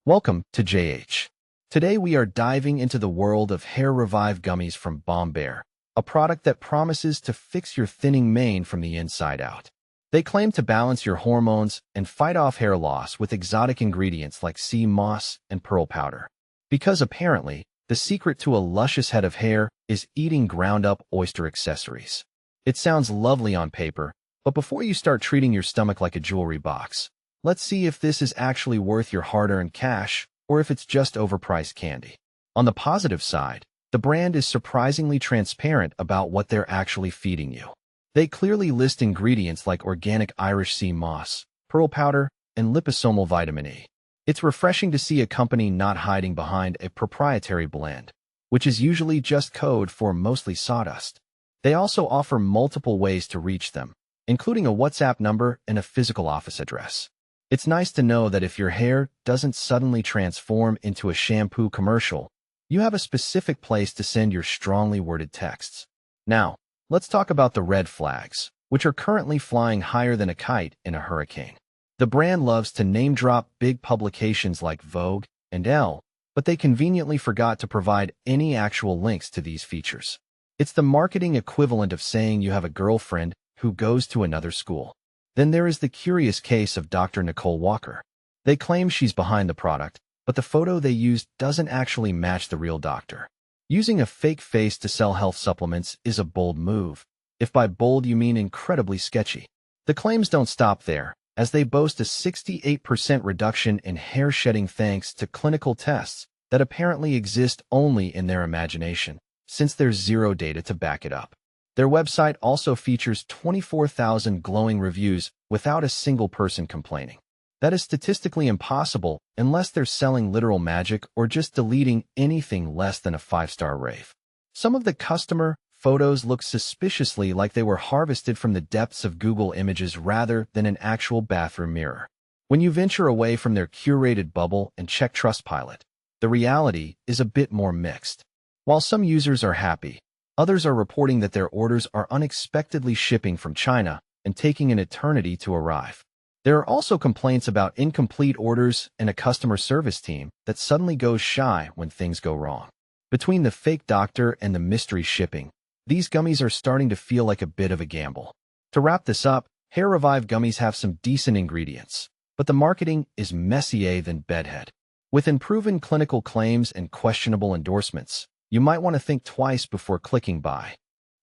Welcome to JH. Today we are diving into the world of Hair Revive Gummies from Balmbare, a product that promises to fix your thinning mane from the inside out. They claim to balance your hormones and fight off hair loss with exotic ingredients like sea moss and pearl powder. Because apparently, the secret to a luscious head of hair is eating ground-up oyster accessories. It sounds lovely on paper, but before you start treating your stomach like a jewelry box, let's see if this is actually worth your hard-earned cash or if it's just overpriced candy. On the positive side, the brand is surprisingly transparent about what they're actually feeding you. They clearly list ingredients like organic Irish sea moss, pearl powder, and liposomal vitamin E. It's refreshing to see a company not hiding behind a proprietary blend, which is usually just code for mostly sawdust. They also offer multiple ways to reach them, including a WhatsApp number and a physical office address. It's nice to know that if your hair doesn't suddenly transform into a shampoo commercial, you have a specific place to send your strongly worded texts. Now, let's talk about the red flags, which are currently flying higher than a kite in a hurricane. The brand loves to name-drop big publications like Vogue and Elle, but they conveniently forgot to provide any actual links to these features. It's the marketing equivalent of saying you have a girlfriend who goes to another school. Then there is the curious case of Dr. Nicole Walker. They claim she's behind the product, but the photo they used doesn't actually match the real doctor. Using a fake face to sell health supplements is a bold move, if by bold you mean incredibly sketchy. The claims don't stop there, as they boast a 68% reduction in hair shedding thanks to clinical tests that apparently exist only in their imagination, since there's zero data to back it up. Their website also features 24,000 glowing reviews without a single person complaining. That is statistically impossible unless they're selling literal magic or just deleting anything less than a 5-star rave. Some of the customer photos look suspiciously like they were harvested from the depths of Google Images rather than an actual bathroom mirror. When you venture away from their curated bubble and check Trustpilot, the reality is a bit more mixed. While some users are happy, others are reporting that their orders are unexpectedly shipping from China and taking an eternity to arrive. There are also complaints about incomplete orders and a customer service team that suddenly goes shy when things go wrong. Between the fake doctor and the mystery shipping, these gummies are starting to feel like a bit of a gamble. To wrap this up, Hair Revive gummies have some decent ingredients, but the marketing is messier than bedhead. With unproven clinical claims and questionable endorsements, you might want to think twice before clicking buy.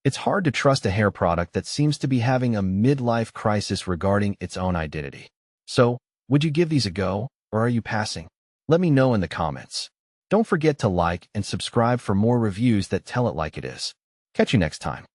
It's hard to trust a hair product that seems to be having a midlife crisis regarding its own identity. So, would you give these a go, or are you passing? Let me know in the comments. Don't forget to like and subscribe for more reviews that tell it like it is. Catch you next time.